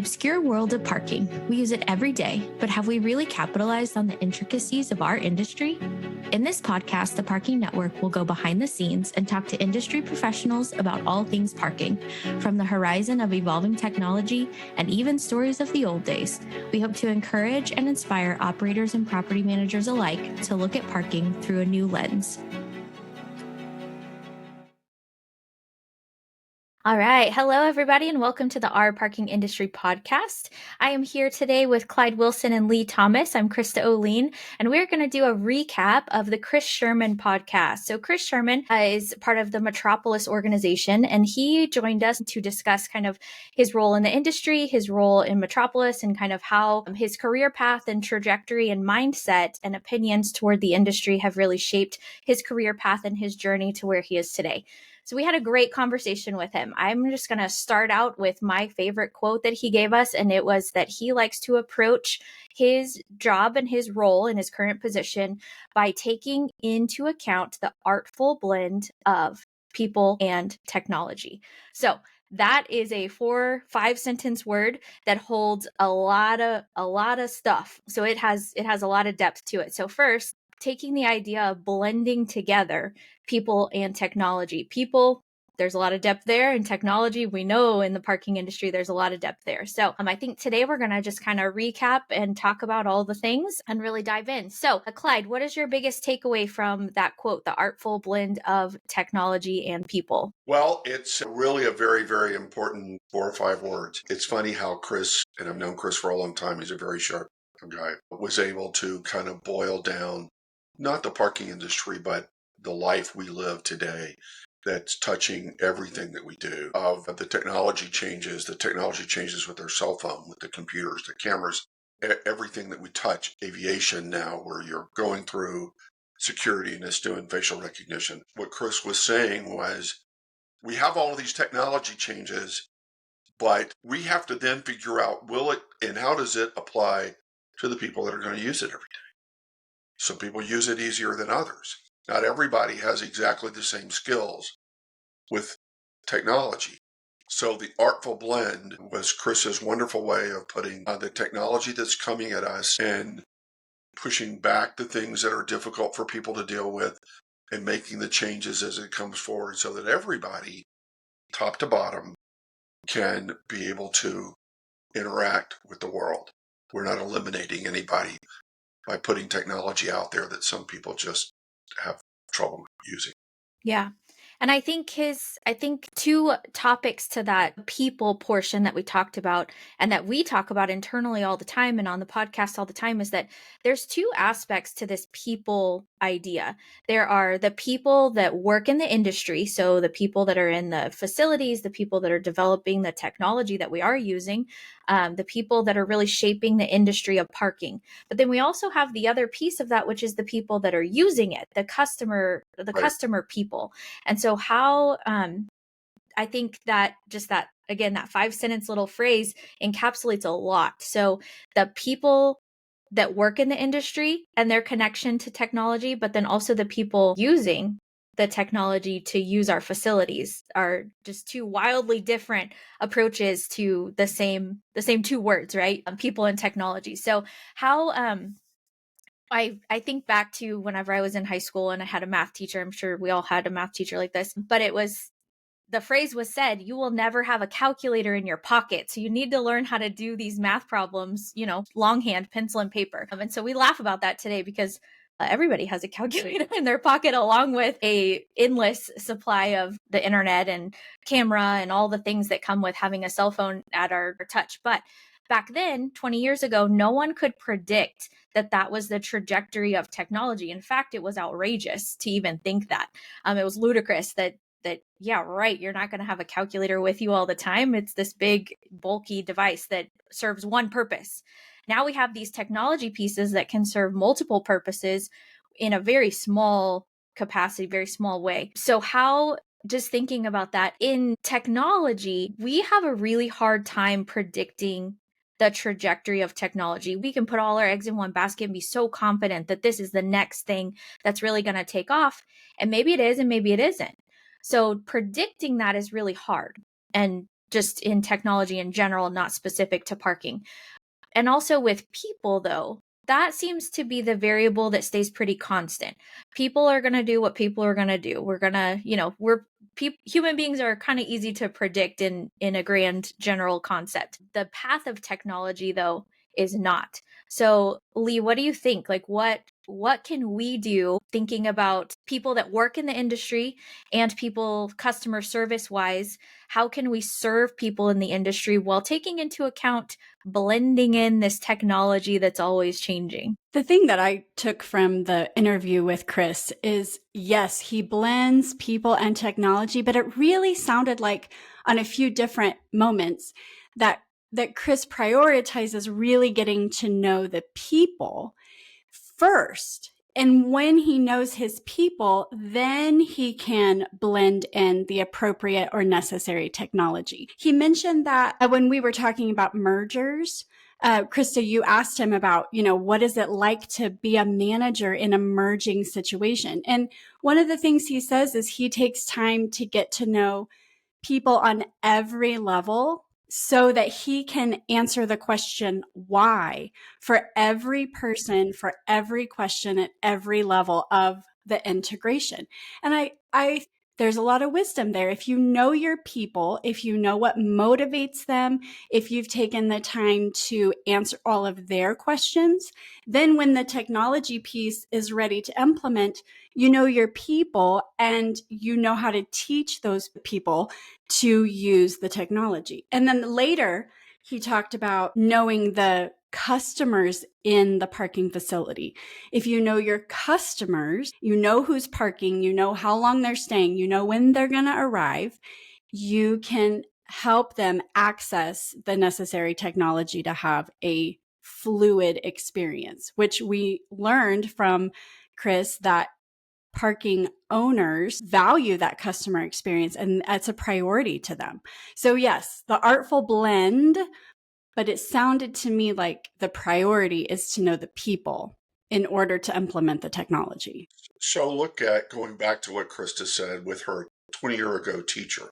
obscure world of parking. We use it every day, but have we really capitalized on the intricacies of our industry? In this podcast, the Parking Network will go behind the scenes and talk to industry professionals about all things parking, from the horizon of evolving technology and even stories of the old days. We hope to encourage and inspire operators and property managers alike to look at parking through a new lens. All right. Hello, everybody, and welcome to the Our Parking Industry podcast. I am here today with Clyde Wilson and Leigh Thomas. I'm Krista Olien, and we're going to do a recap of the Chris Sherman podcast. So Chris Sherman is part of the Metropolis organization, and he joined us to discuss kind of his role in the industry, his role in Metropolis, and kind of how his career path and trajectory and mindset and opinions toward the industry have really shaped his career path and his journey to where he is today. So we had a great conversation with him. I'm just going to start out with my favorite quote that he gave us, and it was that he likes to approach his job and his role in his current position by taking into account the artful blend of people and technology. So that is a 4-5 sentence word that holds a lot of stuff. So it has a lot of depth to it. So first, taking the idea of blending together people and technology. People, there's a lot of depth there. In technology, we know in the parking industry, there's a lot of depth there. So I think today we're going to just kind of recap and talk about all the things and really dive in. So Clyde, what is your biggest takeaway from that quote, the artful blend of technology and people? Well, it's really a very, very important 4 or 5 words. It's funny how Chris, and I've known Chris for a long time, he's a very sharp guy, was able to kind of boil down not the parking industry, but the life we live today that's touching everything that we do. Of the technology changes with our cell phone, with the computers, the cameras, everything that we touch. Aviation now, where you're going through security and it's doing facial recognition. What Chris was saying was, we have all of these technology changes, but we have to then figure out, will it and how does it apply to the people that are going to use it every day? Some people use it easier than others. Not everybody has exactly the same skills with technology. So the artful blend was Chris's wonderful way of putting the technology that's coming at us and pushing back the things that are difficult for people to deal with and making the changes as it comes forward so that everybody, top to bottom, can be able to interact with the world. We're not eliminating anybody by putting technology out there that some people just have trouble using. Yeah. And I think two topics to that people portion that we talked about and that we talk about internally all the time and on the podcast all the time is that there's two aspects to this people idea. There are the people that work in the industry. So the people that are in the facilities, the people that are developing the technology that we are using, the people that are really shaping the industry of parking. But then we also have the other piece of that, which is the people that are using it, the customer people. And so how, I think that just that, again, that 5-sentence little phrase encapsulates a lot. So the people that work in the industry and their connection to technology, but then also the people using the technology to use our facilities are just two wildly different approaches to the same 2 words, right? People and technology. So how, I think back to whenever I was in high school and I had a math teacher. I'm sure we all had a math teacher like this, but the phrase was said, you will never have a calculator in your pocket. So you need to learn how to do these math problems, longhand, pencil and paper. And so we laugh about that today because everybody has a calculator in their pocket along with a endless supply of the internet and camera and all the things that come with having a cell phone at our touch. But back then, 20 years ago, no one could predict that was the trajectory of technology. In fact, it was outrageous to even think that. It was ludicrous that, yeah, right, you're not going to have a calculator with you all the time. It's this big, bulky device that serves one purpose. Now we have these technology pieces that can serve multiple purposes in a very small capacity, very small way. So how, just thinking about that, in technology, we have a really hard time predicting the trajectory of technology. We can put all our eggs in one basket and be so confident that this is the next thing that's really going to take off. And maybe it is, and maybe it isn't. So predicting that is really hard. And just in technology in general, not specific to parking. And also with people, though, that seems to be the variable that stays pretty constant. People are going to do what people are going to do. We're going to, human beings are kind of easy to predict in a grand general concept. The path of technology, though, is not. So, Leigh, what do you think? Like, what can we do thinking about people that work in the industry and people customer service wise? How can we serve people in the industry while taking into account blending in this technology that's always changing? The thing that I took from the interview with Chris is, yes, he blends people and technology, but it really sounded like on a few different moments that Chris prioritizes really getting to know the people first. And when he knows his people, then he can blend in the appropriate or necessary technology. He mentioned that when we were talking about mergers, Krista, you asked him about, what is it like to be a manager in a merging situation? And one of the things he says is he takes time to get to know people on every level so that he can answer the question why for every person, for every question at every level of the integration. And I there's a lot of wisdom there. If you know your people, if you know what motivates them, if you've taken the time to answer all of their questions, then when the technology piece is ready to implement, you know your people and you know how to teach those people to use the technology. And then later, he talked about knowing the customers in the parking facility. If you know your customers, you know who's parking, you know how long they're staying, you know when they're going to arrive, you can help them access the necessary technology to have a fluid experience, which we learned from Chris that parking owners value that customer experience and that's a priority to them. So yes, the artful blend, but it sounded to me like the priority is to know the people in order to implement the technology. So look at going back to what Krista said with her 20-year-ago teacher.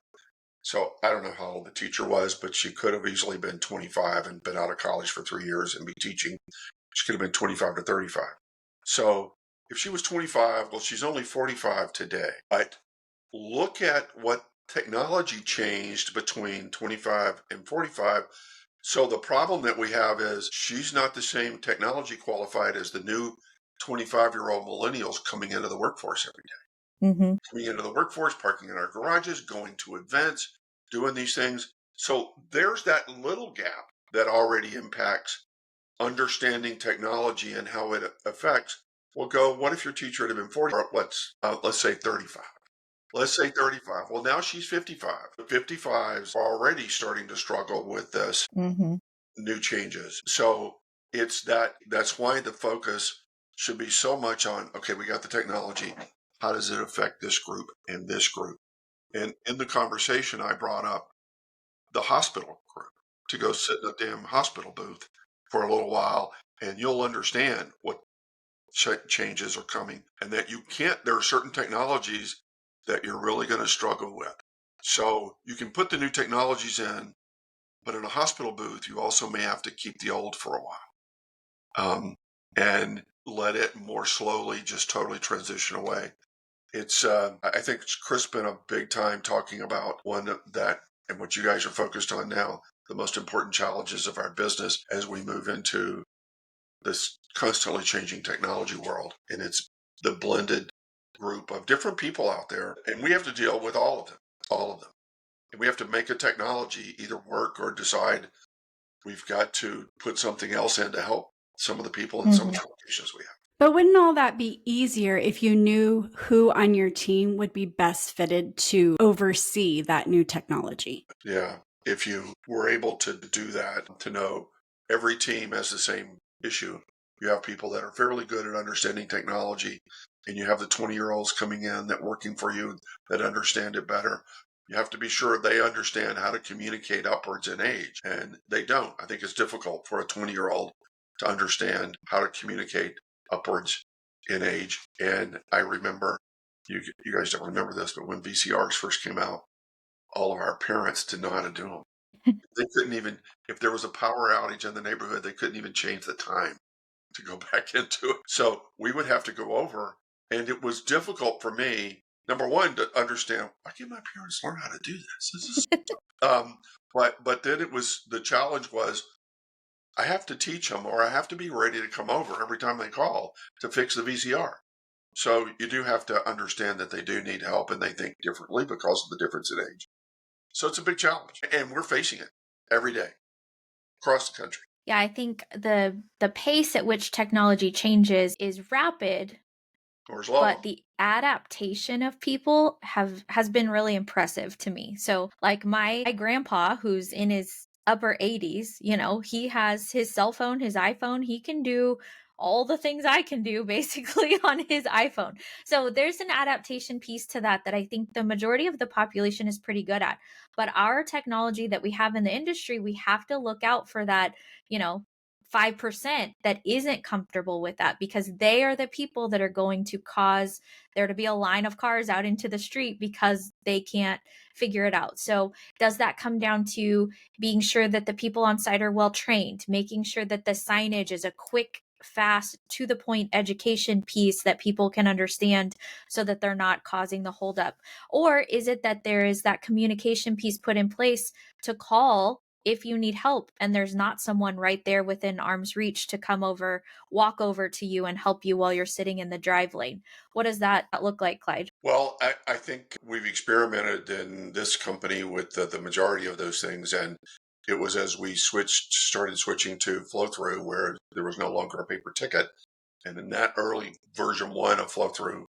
So I don't know how old the teacher was, but she could have easily been 25 and been out of college for 3 years and be teaching. She could have been 25 to 35. So if she was 25, well, she's only 45 today. But look at what technology changed between 25 and 45. So the problem that we have is she's not the same technology qualified as the new 25-year-old millennials coming into the workforce every day. Mm-hmm. Coming into the workforce, parking in our garages, going to events, doing these things. So there's that little gap that already impacts understanding technology and how it affects. We'll go, what if your teacher had been 40? Or let's say 35. Let's say 35. Well, now she's 55. The 55s are already starting to struggle with this Mm-hmm. new changes. So that's why the focus should be so much on, okay, we got the technology. How does it affect this group and this group? And in the conversation, I brought up the hospital group to go sit in a damn hospital booth for a little while, and you'll understand what changes are coming and that there are certain technologies that you're really going to struggle with. So you can put the new technologies in, but in a hospital booth, you also may have to keep the old for a while and let it more slowly just totally transition away. It's, I think Chris been a big time talking about one that, and what you guys are focused on now, the most important challenges of our business as we move into this constantly changing technology world. And it's the blended group of different people out there. And we have to deal with all of them. And we have to make a technology either work or decide we've got to put something else in to help some of the people in some of the applications we have. But wouldn't all that be easier if you knew who on your team would be best fitted to oversee that new technology? Yeah. If you were able to do that, to know every team has the same issue. You have people that are fairly good at understanding technology, and you have the 20-year-olds coming in that working for you that understand it better. You have to be sure they understand how to communicate upwards in age, and they don't. I think it's difficult for a 20-year-old to understand how to communicate upwards in age. And I remember, you guys don't remember this, but when VCRs first came out, all of our parents didn't know how to do them. They couldn't even, if there was a power outage in the neighborhood, they couldn't even change the time to go back into it. So we would have to go over, and it was difficult for me, number one, to understand, why can't my parents learn how to do this? This is, um, but then it was, the challenge was, I have to teach them, or I have to be ready to come over every time they call to fix the VCR. So you do have to understand that they do need help and they think differently because of the difference in age. So it's a big challenge, and we're facing it every day across the country. Yeah, I think the pace at which technology changes is rapid, Or slow. but the adaptation of people has been really impressive to me. So like my grandpa, who's in his upper 80s, he has his cell phone, his iPhone. He can do all the things I can do basically on his iPhone. So there's an adaptation piece to that I think the majority of the population is pretty good at. But our technology that we have in the industry, we have to look out for that, you know 5% that isn't comfortable with that, because they are the people that are going to cause there to be a line of cars out into the street because they can't figure it out. So does that come down to being sure that the people on site are well trained, making sure that the signage is a quick, fast, to the point education piece that people can understand so that they're not causing the holdup? Or is it that there is that communication piece put in place to call if you need help and there's not someone right there within arm's reach to come over, walk over to you and help you while you're sitting in the drive lane? What does that look like, Clyde? Well, I think we've experimented in this company with the majority of those things. And it was as we started switching to flow through, where there was no longer a paper ticket. And in that early version 1 of flow through,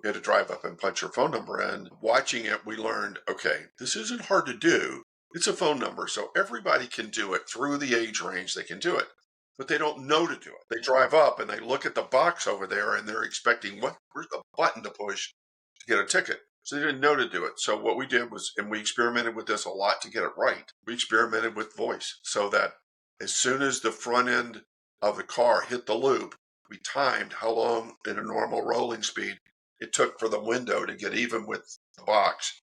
you had to drive up and punch your phone number in. Watching it, we learned, okay, this isn't hard to do. It's a phone number, so everybody can do it through the age range. They can do it, but they don't know to do it. They drive up and they look at the box over there and they're expecting, where's the button to push to get a ticket? So they didn't know to do it. So what we did was, and we experimented with this a lot to get it right, we experimented with voice, so that as soon as the front end of the car hit the loop, we timed how long in a normal rolling speed it took for the window to get even with the box.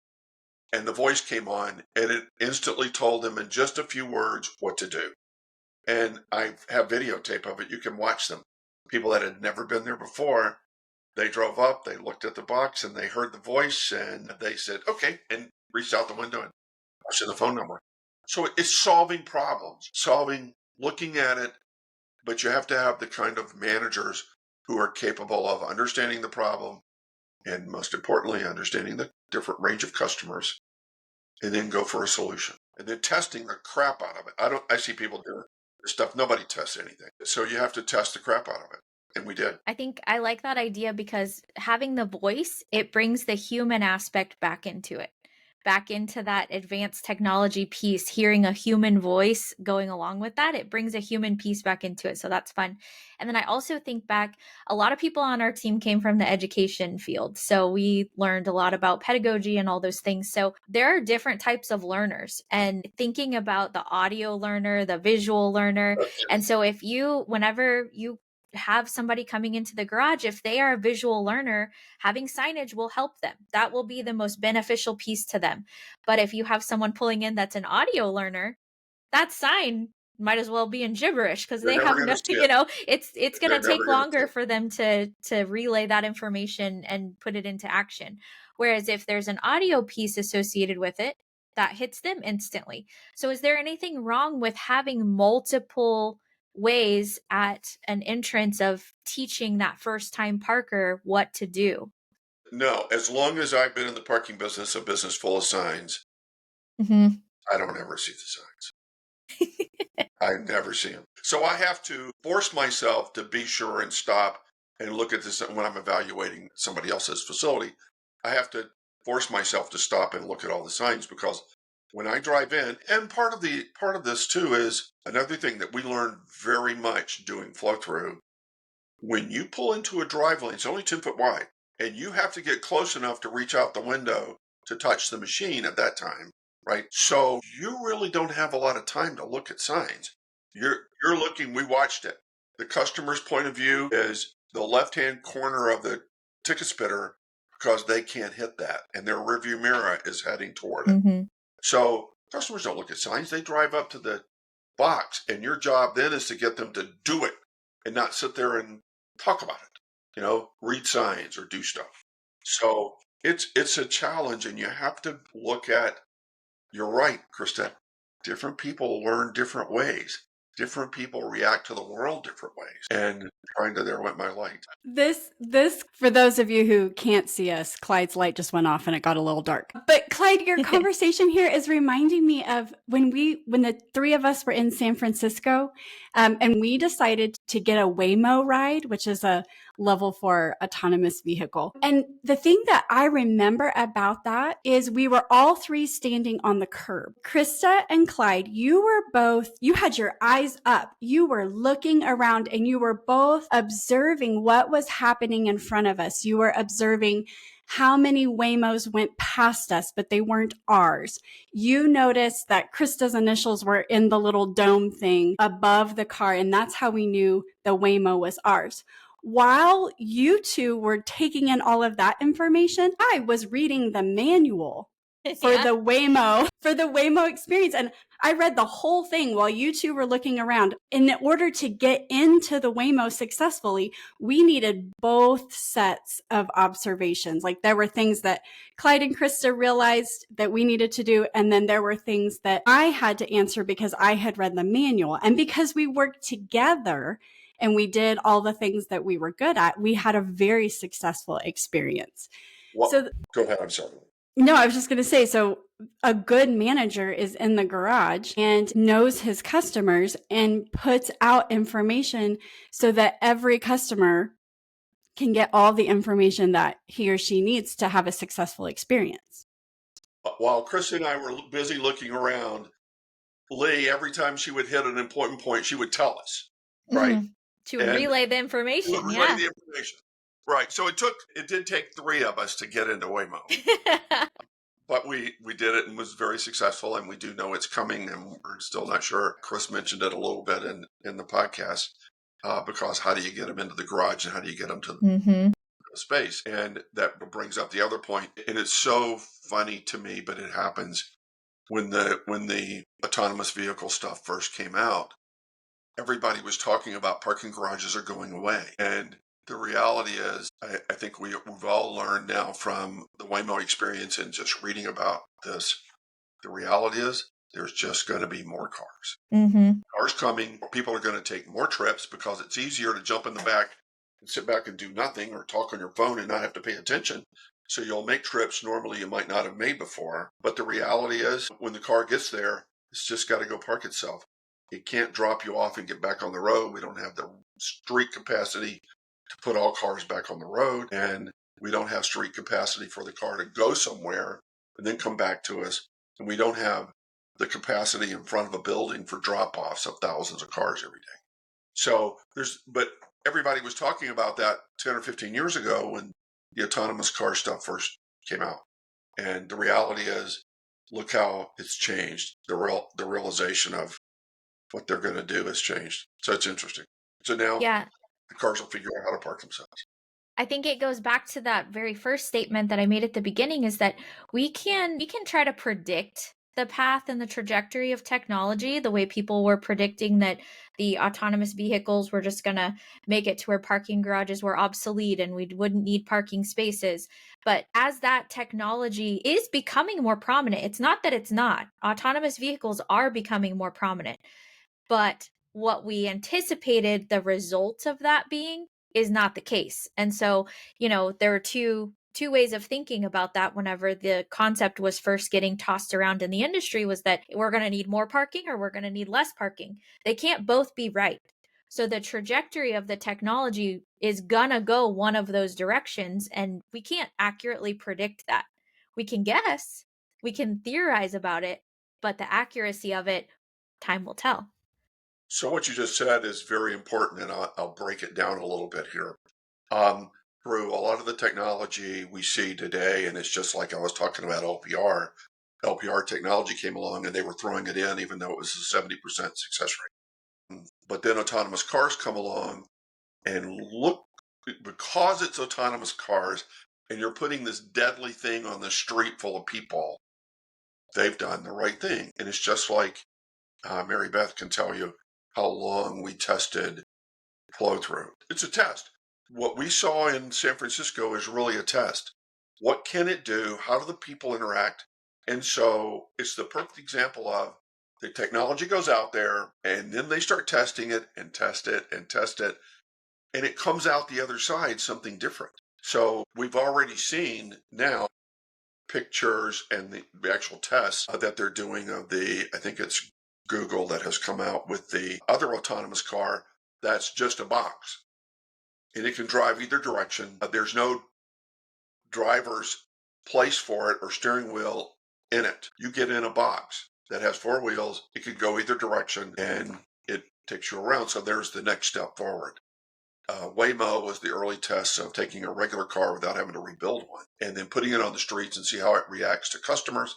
And the voice came on, and it instantly told them in just a few words what to do. And I have videotape of it. You can watch them. People that had never been there before, they drove up, they looked at the box, and they heard the voice, and they said, okay, and reached out the window and pushed in the phone number. So it's solving problems, looking at it, but you have to have the kind of managers who are capable of understanding the problem, and most importantly, understanding the different range of customers, and then go for a solution. And then testing the crap out of it. I see people do this stuff. Nobody tests anything. So you have to test the crap out of it. And we did. I think I like that idea because having the voice, it brings the human aspect back into it, back into that advanced technology piece. Hearing a human voice going along with that, it brings a human piece back into it. So that's fun. And then I also think back, a lot of people on our team came from the education field. So we learned a lot about pedagogy and all those things. So there are different types of learners, and thinking about the audio learner, the visual learner. And so whenever you have somebody coming into the garage, if they are a visual learner, having signage will help them. That will be the most beneficial piece to them. But if you have someone pulling in that's an audio learner, that sign might as well be in gibberish because They're they never have going no, to see it. it's going They're to take never going to see longer it. for them to relay that information and put it into action. Whereas if there's an audio piece associated with it, that hits them instantly. So is there anything wrong with having multiple ways at an entrance of teaching that first time parker what to do? No, as long as I've been in the parking business, a business full of signs, Mm-hmm. I don't ever see the signs. I never see them. So I have to force myself to be sure and stop and look at this when I'm evaluating somebody else's facility. I have to force myself to stop and look at all the signs, because when I drive in, and part of this too is another thing that we learned very much doing flow through. When you pull into a drive lane, it's only 10 foot wide, and you have to get close enough to reach out the window to touch the machine at that time, right? So you really don't have a lot of time to look at signs. You're looking, we watched it. The customer's point of view is the left-hand corner of the ticket spitter, because they can't hit that, and their rearview mirror is heading toward it. Mm-hmm. So Customers don't look at signs. They drive up to the box, and your job then is to get them to do it and not sit there and talk about it, read signs or do stuff. So it's a challenge, and you have to look at, you're right, Krista, different people learn different ways. Different people react to the world different ways. And there went my light. This, for those of you who can't see us, Clyde's light just went off and it got a little dark. But Clyde, your conversation here is reminding me of when the three of us were in San Francisco, and we decided to get a Waymo ride, which is a level 4 autonomous vehicle. And the thing that I remember about that is we were all three standing on the curb. Krista and Clyde, you had your eyes up. You were looking around and you were both observing what was happening in front of us. You were observing how many Waymos went past us, but they weren't ours. You noticed that Krista's initials were in the little dome thing above the car, and that's how we knew the Waymo was ours. While you two were taking in all of that information, I was reading the manual for the Waymo experience. And I read the whole thing while you two were looking around. In order to get into the Waymo successfully, we needed both sets of observations. Like, there were things that Clyde and Krista realized that we needed to do. And then there were things that I had to answer because I had read the manual. And because we worked together and we did all the things that we were good at, we had a very successful experience. Well, go ahead. I'm sorry. No, I was just going to say, so a good manager is in the garage and knows his customers and puts out information so that every customer can get all the information that he or she needs to have a successful experience. While Chris and I were busy looking around, Leigh, every time she would hit an important point, she would tell us, right? To relay the information. Right. So it did take three of us to get into Waymo. But we did it and was very successful, and we do know it's coming, and we're still not sure. Chris mentioned it a little bit in the podcast, because how do you get them into the garage and how do you get them to the space? And that brings up the other point, and it's so funny to me, but it happens when the autonomous vehicle stuff first came out. Everybody was talking about parking garages are going away, and the reality is, I think we've all learned now from the Waymo experience and just reading about this, the reality is there's just going to be more cars. Cars coming, people are going to take more trips because it's easier to jump in the back and sit back and do nothing or talk on your phone and not have to pay attention. So you'll make trips normally you might not have made before. But the reality is, when the car gets there, it's just got to go park itself. It can't drop you off and get back on the road. We don't have the street capacity to put all cars back on the road, and we don't have street capacity for the car to go somewhere and then come back to us, and we don't have the capacity in front of a building for drop-offs of thousands of cars every day. So but everybody was talking about that 10 or 15 years ago when the autonomous car stuff first came out, and the reality is, look how it's changed. The realization of what they're going to do has changed. So it's interesting. So now, the cars will figure out how to park themselves. I think it goes back to that very first statement that I made at the beginning, is that we can try to predict the path and the trajectory of technology, the way people were predicting that the autonomous vehicles were just going to make it to where parking garages were obsolete and we wouldn't need parking spaces. But as that technology is becoming more prominent, it's not that it's not. Autonomous vehicles are becoming more prominent. But what we anticipated the result of that being is not the case. And so, there are two ways of thinking about that whenever the concept was first getting tossed around in the industry, was that we're going to need more parking or we're going to need less parking. They can't both be right. So the trajectory of the technology is going to go one of those directions, and we can't accurately predict that. We can guess, we can theorize about it, but the accuracy of it, time will tell. So what you just said is very important, and I'll break it down a little bit here. Through a lot of the technology we see today, and it's just like I was talking about LPR. LPR technology came along, and they were throwing it in, even though it was a 70% success rate. But then autonomous cars come along, and look, because it's autonomous cars, and you're putting this deadly thing on the street full of people, they've done the right thing. And it's just like Mary Beth can tell you how long we tested flow through. It's a test. What we saw in San Francisco is really a test. What can it do? How do the people interact? And so it's the perfect example of the technology goes out there and then they start testing it and test it and test it. And it comes out the other side something different. So we've already seen now pictures and the actual tests that they're doing of I think it's Google that has come out with the other autonomous car that's just a box. And it can drive either direction. There's no driver's place for it or steering wheel in it. You get in a box that has four wheels. It could go either direction and it takes you around. So there's the next step forward. Waymo was the early tests of taking a regular car without having to rebuild one and then putting it on the streets and see how it reacts to customers,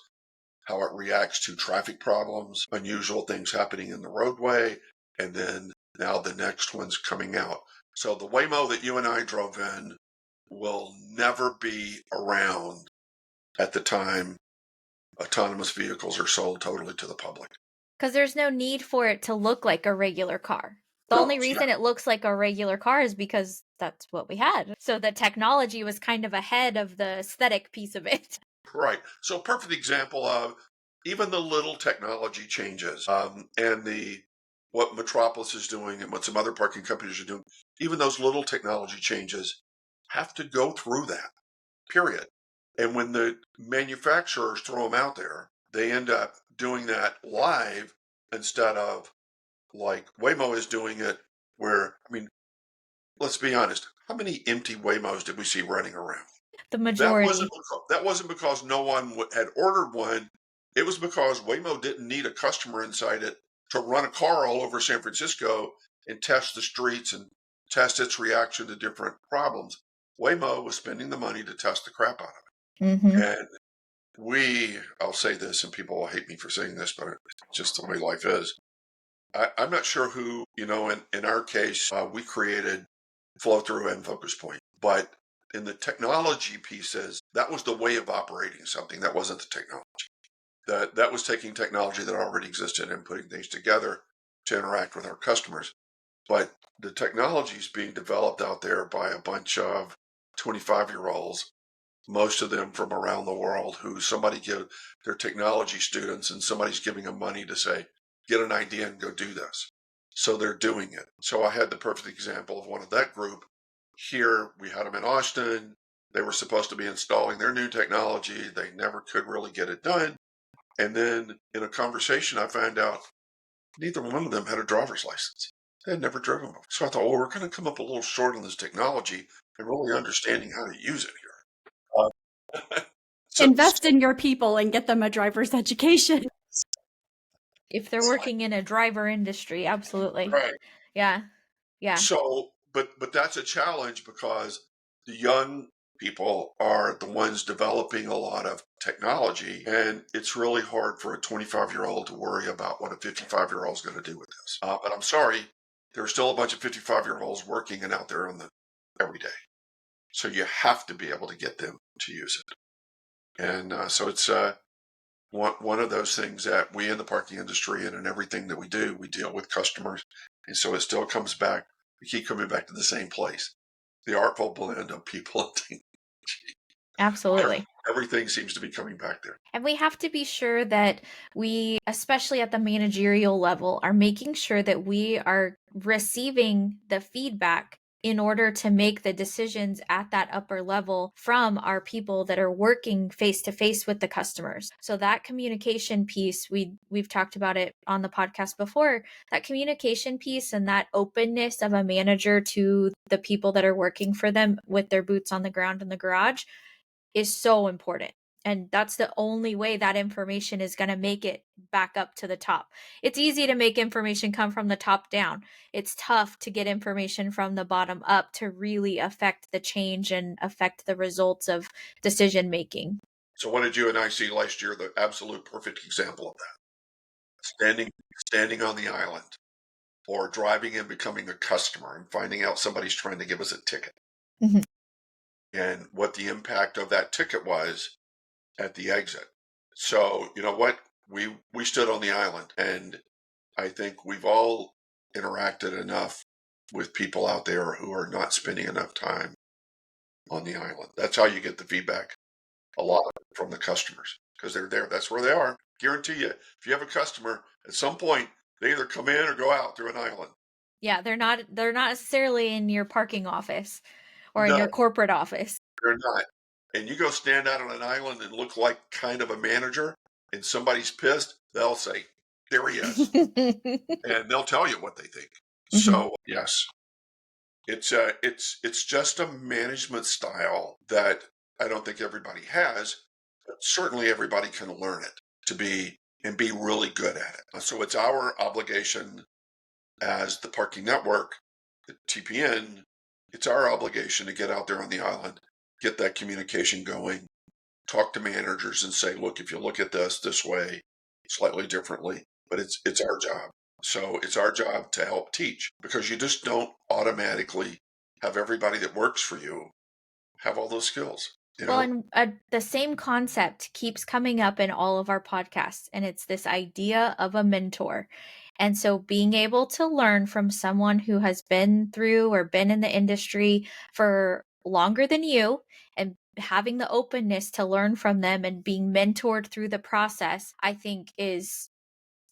how it reacts to traffic problems, unusual things happening in the roadway, and then now the next one's coming out. So the Waymo that you and I drove in will never be around at the time autonomous vehicles are sold totally to the public. Because there's no need for it to look like a regular car. The only reason it looks like a regular car is because that's what we had. So the technology was kind of ahead of the aesthetic piece of it. Right. So perfect example of even the little technology changes and what Metropolis is doing and what some other parking companies are doing, even those little technology changes have to go through that, period. And when the manufacturers throw them out there, they end up doing that live instead of like Waymo is doing it where, I mean, let's be honest, how many empty Waymos did we see running around? The majority. That wasn't because no one had ordered one. It was because Waymo didn't need a customer inside it to run a car all over San Francisco and test the streets and test its reaction to different problems. Waymo was spending the money to test the crap out of it. Mm-hmm. And I'll say this, and people will hate me for saying this, but it's just the way life is. I'm not sure who, in our case, we created flow through and focus point, but in the technology pieces, that was the way of operating something. That wasn't the technology. That was taking technology that already existed and putting things together to interact with our customers. But the technology is being developed out there by a bunch of 25-year-olds, most of them from around the world, who they're technology students and somebody's giving them money to say, get an idea and go do this. So they're doing it. So I had the perfect example of one of that group. Here, we had them in Austin. They were supposed to be installing their new technology. They never could really get it done. And then in a conversation, I found out neither one of them had a driver's license. They had never driven before. So I thought, well, we're going to come up a little short on this technology and really understanding how to use it here. Invest in your people and get them a driver's education. If they're working in a driver industry, absolutely. Right. Yeah. Yeah. So, but that's a challenge because the young people are the ones developing a lot of technology, and it's really hard for a 25-year-old to worry about what a 55-year-old is going to do with this. But I'm sorry, there's still a bunch of 55-year-olds working and out there every day. So you have to be able to get them to use it. And so it's one of those things that we in the parking industry and in everything that we do, we deal with customers. And so it still comes back. We keep coming back to the same place. The artful blend of people and technology. Absolutely. Everything seems to be coming back there. And we have to be sure that we, especially at the managerial level, are making sure that we are receiving the feedback in order to make the decisions at that upper level from our people that are working face to face with the customers. So that communication piece, we've talked about it on the podcast before, that communication piece and that openness of a manager to the people that are working for them with their boots on the ground in the garage is so important. And that's the only way that information is going to make it back up to the top. It's easy to make information come from the top down. It's tough to get information from the bottom up to really affect the change and affect the results of decision making. So what did you and I see last year? The absolute perfect example of that. Standing on the island or driving and becoming a customer and finding out somebody's trying to give us a ticket. Mm-hmm. And what the impact of that ticket was at the exit. So, you know what? We stood on the island, and I think we've all interacted enough with people out there who are not spending enough time on the island. That's how you get the feedback a lot of it from the customers, because they're there. That's where they are. Guarantee you, if you have a customer, at some point they either come in or go out through an island. Yeah, they're not necessarily in your parking office or in No, your corporate office. they're not. And you go stand out on an island and look like kind of a manager, and somebody's pissed, they'll say, "There he is," and they'll tell you what they think. Mhm. So yes, it's just a management style that I don't think everybody has, but certainly everybody can learn it to be and be really good at it. So it's our obligation as the parking network, the TPN, it's our obligation to get out there on the island, get that communication going, talk to managers and say, look, if you look at this way, slightly differently, but it's our job. So it's our job to help teach, because you just don't automatically have everybody that works for you have all those skills. You Well, know, and the same concept keeps coming up in all of our podcasts, and it's this idea of a mentor. And so being able to learn from someone who has been through or been in the industry for longer than you, and having the openness to learn from them and being mentored through the process, I think is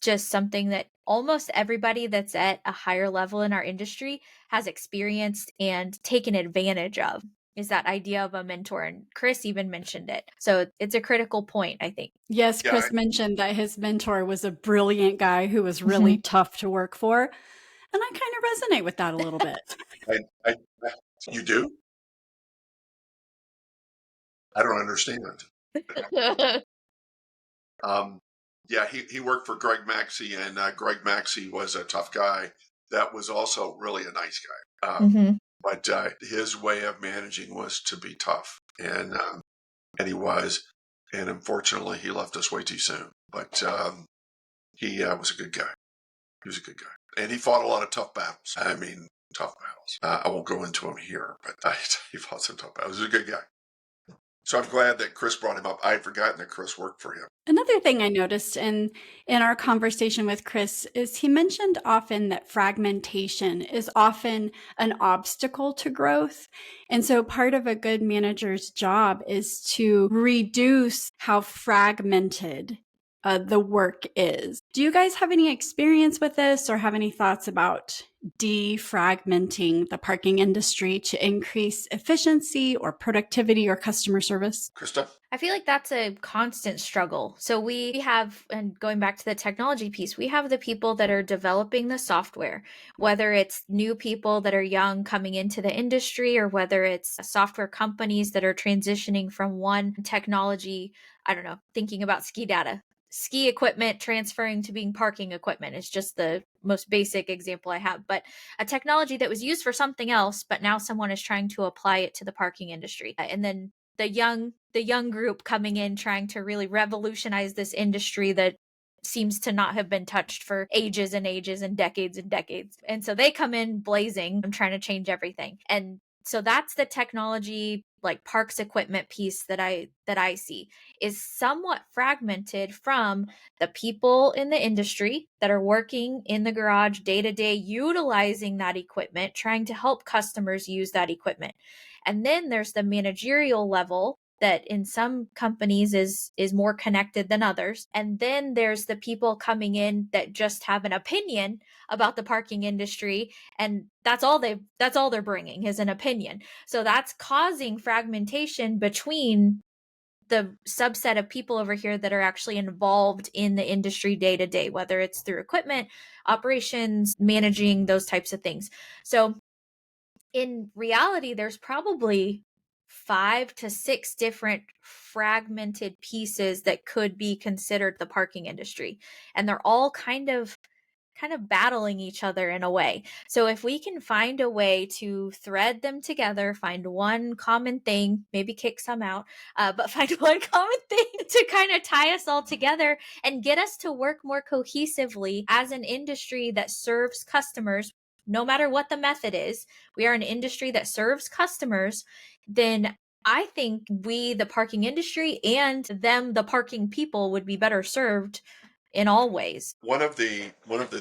just something that almost everybody that's at a higher level in our industry has experienced and taken advantage of, is that idea of a mentor. And Chris even mentioned it. So it's a critical point, I think. Yes, yeah, Chris mentioned that his mentor was a brilliant guy who was really Mhm. tough to work for. And I kind of resonate with that a little bit. I you do? I don't understand. Um, yeah, he worked for Greg Maxey, and Greg Maxey was a tough guy that was also really a nice guy. Mhm. But his way of managing was to be tough, and he was. And unfortunately, he left us way too soon. But he was a good guy. He was a good guy, and he fought a lot of tough battles. I mean, tough battles. I won't go into them here, but he fought some tough battles. He was a good guy. So I'm glad that Chris brought him up. I had forgotten that Chris worked for him. Another thing I noticed in our conversation with Chris is he mentioned often that fragmentation is often an obstacle to growth. And so part of a good manager's job is to reduce how fragmented the work is. Do you guys have any experience with this or have any thoughts about defragmenting the parking industry to increase efficiency or productivity or customer service? Krista? I feel like that's a constant struggle. So we have, and going back to the technology piece, we have the people that are developing the software, whether it's new people that are young coming into the industry, or whether it's software companies that are transitioning from one technology, I don't know, thinking about ski data. Ski equipment transferring to being parking equipment is just the most basic example I have. But a technology that was used for something else, but now someone is trying to apply it to the parking industry. And then the young group coming in trying to really revolutionize this industry that seems to not have been touched for ages and ages and decades. And so they come in blazing and trying to change everything. And so that's the technology, like parks equipment piece that I see is somewhat fragmented from the people in the industry that are working in the garage day to day, utilizing that equipment, trying to help customers use that equipment. And then there's the managerial level that in some companies is more connected than others. And then there's the people coming in that just have an opinion about the parking industry, and that's all they're bringing is an opinion. So that's causing fragmentation between the subset of people over here that are actually involved in the industry day to day, whether it's through equipment, operations, managing those types of things. So in reality, there's probably 5 to 6 different fragmented pieces that could be considered the parking industry. And they're all kind of battling each other in a way. So if we can find a way to thread them together, find one common thing, maybe kick some out, but find one common thing to kind of tie us all together and get us to work more cohesively as an industry that serves customers, no matter what the method is, we are an industry that serves customers, then I think we, the parking industry, and them, the parking people, would be better served in all ways. One of the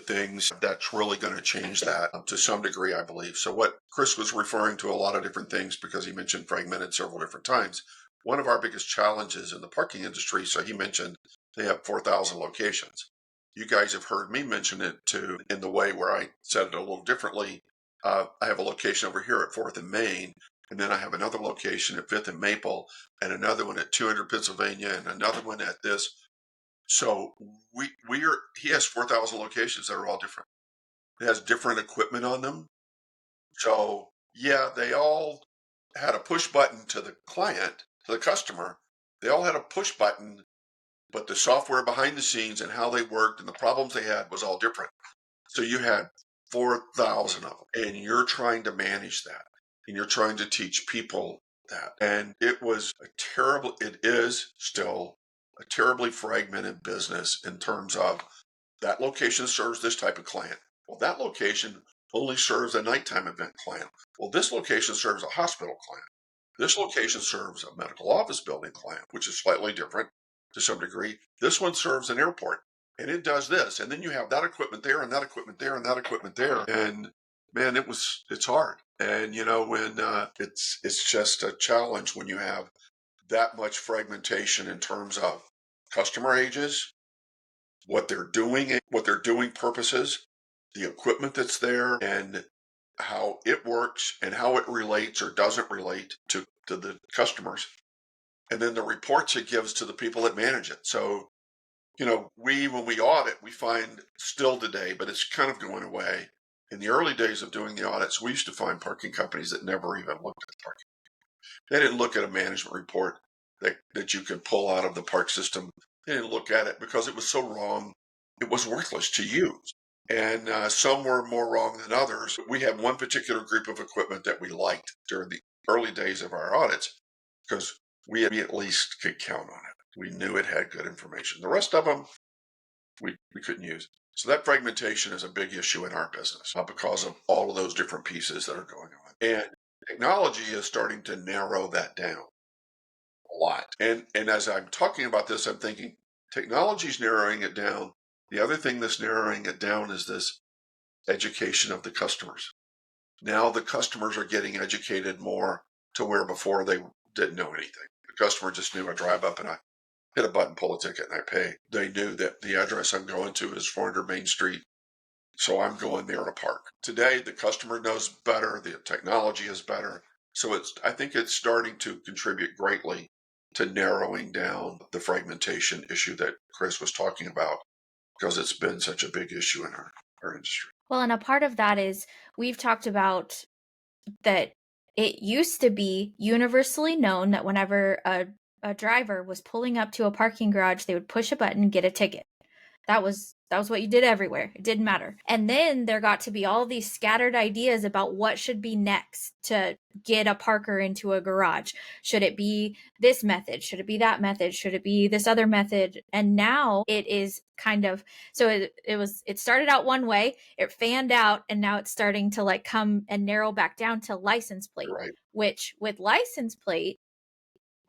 things that's really going to change that to some degree, I believe. So what Chris was referring to a lot of different things because he mentioned fragmented several different times. One of our biggest challenges in the parking industry, so he mentioned they have 4,000 locations. You guys have heard me mention it too in the way where I said it a little differently. I have a location over here at 4th and Main, and then I have another location at 5th and Maple, and another one at 200 Pennsylvania, and another one at this. So he has 4,000 locations that are all different. It has different equipment on them. So yeah, they all had a push button to the client, to the customer. They all had a push button, but the software behind the scenes and how they worked and the problems they had was all different. So you had 4,000 of them, and you're trying to manage that, and you're trying to teach people that. And it is still a terribly fragmented business in terms of that location serves this type of client. Well, that location only serves a nighttime event client. Well, this location serves a hospital client. This location serves a medical office building client, which is slightly different to some degree. This one serves an airport, and it does this. And then you have that equipment there, and that equipment there, and that equipment there. And man, it's hard. And when it's just a challenge when you have that much fragmentation in terms of customer ages, what they're doing purposes, the equipment that's there, and how it works and how it relates or doesn't relate to the customers, and then the reports it gives to the people that manage it. So, when we audit, we find still today, but it's kind of going away. In the early days of doing the audits, we used to find parking companies that never even looked at the parking. They didn't look at a management report that you could pull out of the park system. They didn't look at it because it was so wrong. It was worthless to use. And some were more wrong than others. We had one particular group of equipment that we liked during the early days of our audits because we at least could count on it. We knew it had good information. The rest of them, we couldn't use. So that fragmentation is a big issue in our business because of all of those different pieces that are going on. And technology is starting to narrow that down a lot. And as I'm talking about this, I'm thinking technology is narrowing it down. The other thing that's narrowing it down is this education of the customers. Now the customers are getting educated more to where before they didn't know anything. The customer just knew I drive up and I hit a button, pull a ticket, and I pay. They knew that the address I'm going to is 400 Main Street, so I'm going there to park. Today, the customer knows better. The technology is better. So I think it's starting to contribute greatly to narrowing down the fragmentation issue that Chris was talking about, because it's been such a big issue in our industry. Well, and a part of that is we've talked about that it used to be universally known that whenever a driver was pulling up to a parking garage, they would push a button and get a ticket. That was what you did everywhere. It didn't matter. And then there got to be all these scattered ideas about what should be next to get a parker into a garage. Should it be this method? Should it be that method? Should it be this other method? And now it is kind of, so it started out one way, it fanned out, and now it's starting to come and narrow back down to license plate, Right. which with license plate,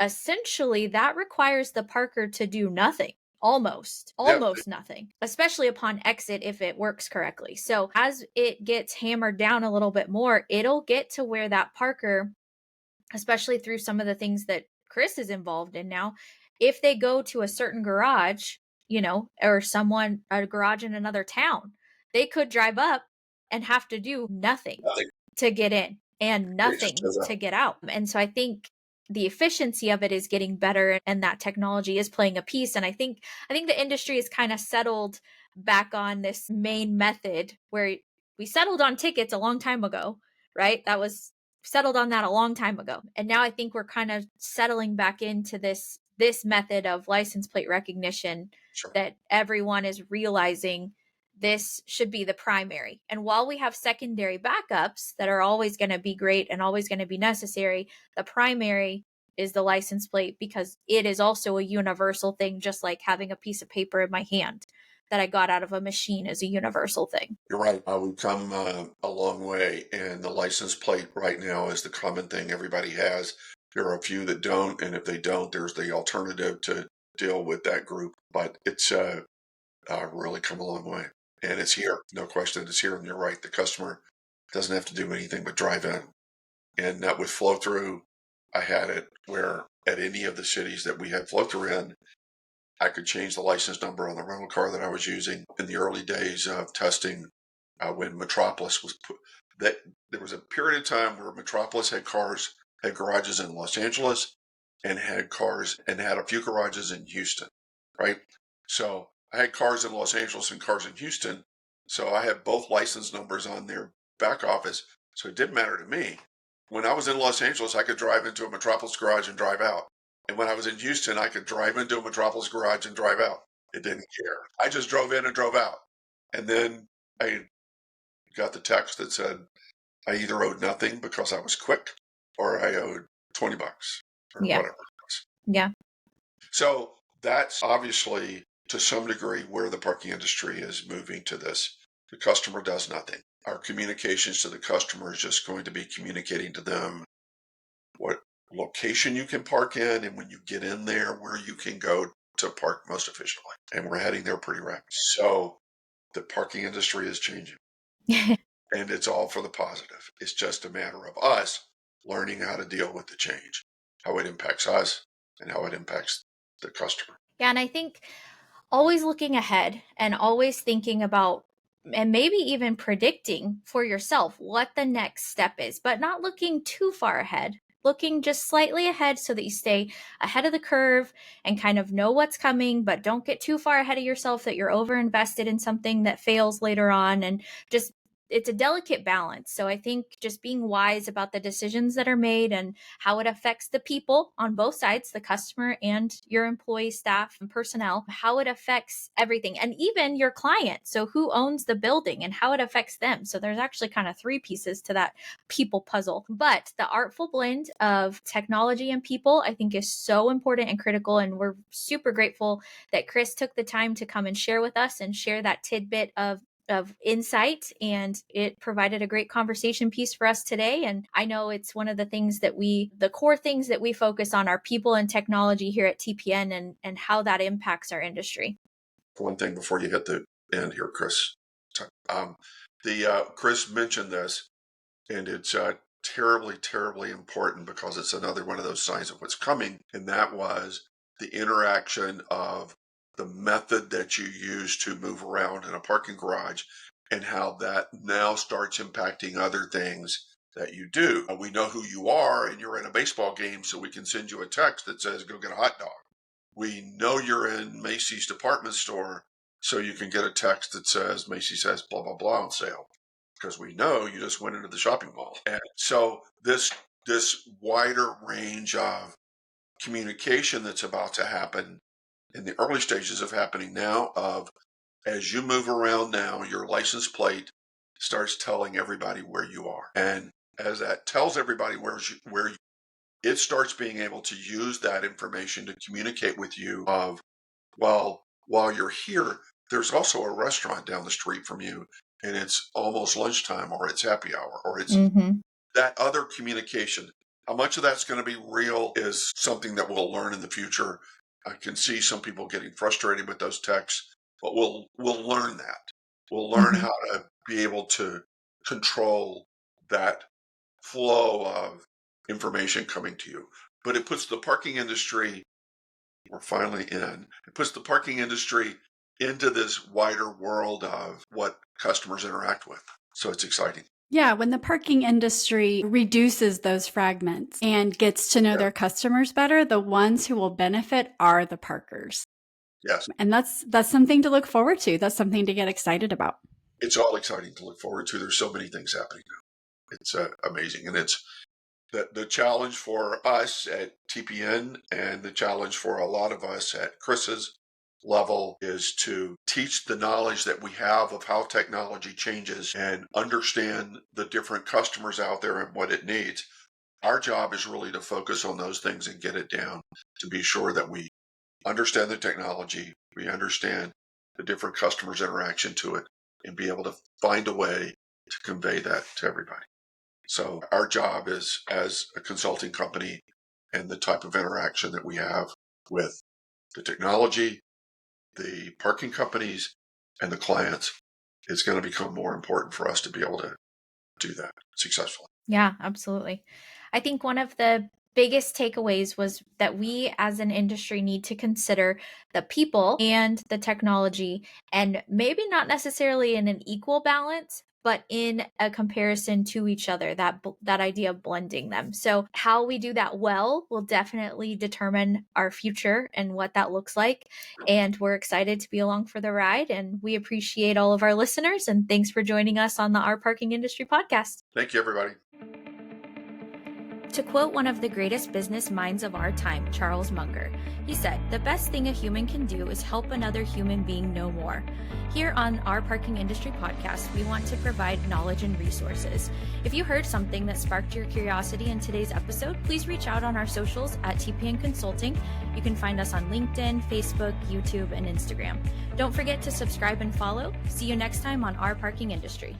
essentially that requires the parker to do nothing. Almost nothing, especially upon exit if it works correctly. So as it gets hammered down a little bit more, it'll get to where that parker, especially through some of the things that Chris is involved in now, if they go to a certain garage, or a garage in another town, they could drive up and have to do nothing to get in and nothing to get out. And so I think the efficiency of it is getting better, and that technology is playing a piece. And I think the industry is kind of settled back on this main method where we settled on tickets a long time ago, right? That was settled on that a long time ago. And now I think we're kind of settling back into this method of license plate recognition. Sure. That everyone is realizing this should be the primary. And while we have secondary backups that are always going to be great and always going to be necessary, the primary is the license plate, because it is also a universal thing, just like having a piece of paper in my hand that I got out of a machine is a universal thing. You're right. We've come a long way, and the license plate right now is the common thing everybody has. There are a few that don't, and if they don't, there's the alternative to deal with that group. But it's really come a long way. And it's here. No question, it's here. And you're right. The customer doesn't have to do anything but drive in. And with flow through, I had it where at any of the cities that we had flow through in, I could change the license number on the rental car that I was using in the early days of testing when Metropolis was put. That there was a period of time where Metropolis had garages in Los Angeles and had a few garages in Houston, right? So I had cars in Los Angeles and cars in Houston. So I had both license numbers on their back office. So it didn't matter to me. When I was in Los Angeles, I could drive into a Metropolis garage and drive out. And when I was in Houston, I could drive into a Metropolis garage and drive out. It didn't care. I just drove in and drove out. And then I got the text that said I either owed nothing because I was quick or I owed $20 or Yeah. whatever it was. Yeah. So that's obviously to some degree where the parking industry is moving to this. The customer does nothing. Our communications to the customer is just going to be communicating to them what location you can park in, and when you get in there, where you can go to park most efficiently. And we're heading there pretty rapidly. So the parking industry is changing. And it's all for the positive. It's just a matter of us learning how to deal with the change, how it impacts us and how it impacts the customer. Yeah, and I think always looking ahead and always thinking about and maybe even predicting for yourself what the next step is, but not looking too far ahead, looking just slightly ahead so that you stay ahead of the curve and kind of know what's coming, but don't get too far ahead of yourself that you're over invested in something that fails later on. And just it's a delicate balance. So I think just being wise about the decisions that are made and how it affects the people on both sides, the customer and your employee, staff, and personnel, how it affects everything, and even your client. So who owns the building and how it affects them. So there's actually kind of three pieces to that people puzzle. But the artful blend of technology and people, I think, is so important and critical. And we're super grateful that Chris took the time to come and share with us and share that tidbit of insight, and it provided a great conversation piece for us today. And I know it's one of the things that the core things that we focus on are people and technology here at TPN and how that impacts our industry. One thing before you hit the end here, Chris. Chris mentioned this, and it's terribly, terribly important because it's another one of those signs of what's coming, and that was the interaction of the method that you use to move around in a parking garage and how that now starts impacting other things that you do. We know who you are and you're in a baseball game, so we can send you a text that says, go get a hot dog. We know you're in Macy's department store, so you can get a text that says Macy's has blah, blah, blah on sale, because we know you just went into the shopping mall. And so this wider range of communication that's about to happen in the early stages of happening now, of as you move around now, your license plate starts telling everybody where you are. And as that tells everybody where it starts being able to use that information to communicate with you of, well, while you're here, there's also a restaurant down the street from you and it's almost lunchtime or it's happy hour or it's that other communication. How much of that's going to be real is something that we'll learn in the future. I can see some people getting frustrated with those texts, but we'll learn that. We'll learn how to be able to control that flow of information coming to you. But it puts the parking industry, we're finally in, it puts the parking industry into this wider world of what customers interact with. So it's exciting. Yeah, when the parking industry reduces those fragments and gets to know their customers better, the ones who will benefit are the parkers. Yes. And that's something to look forward to. That's something to get excited about. It's all exciting to look forward to. There's so many things happening now. It's amazing. And it's the challenge for us at TPN and the challenge for a lot of us at Chris's level is to teach the knowledge that we have of how technology changes and understand the different customers out there and what it needs. Our job is really to focus on those things and get it down to be sure that we understand the technology, we understand the different customers' interaction to it, and be able to find a way to convey that to everybody. So our job is, as a consulting company, and the type of interaction that we have with the technology, the parking companies, and the clients is going to become more important for us to be able to do that successfully. Yeah, absolutely. I think one of the biggest takeaways was that we as an industry need to consider the people and the technology, and maybe not necessarily in an equal balance, but in a comparison to each other, that idea of blending them. So how we do that well will definitely determine our future and what that looks like. And we're excited to be along for the ride, and we appreciate all of our listeners, and thanks for joining us on the Our Parking Industry podcast. Thank you, everybody. To quote one of the greatest business minds of our time, Charles Munger, he said, "The best thing a human can do is help another human being know more." Here on Our Parking Industry podcast, we want to provide knowledge and resources. If you heard something that sparked your curiosity in today's episode, please reach out on our socials at TPN Consulting. You can find us on LinkedIn, Facebook, YouTube, and Instagram. Don't forget to subscribe and follow. See you next time on Our Parking Industry.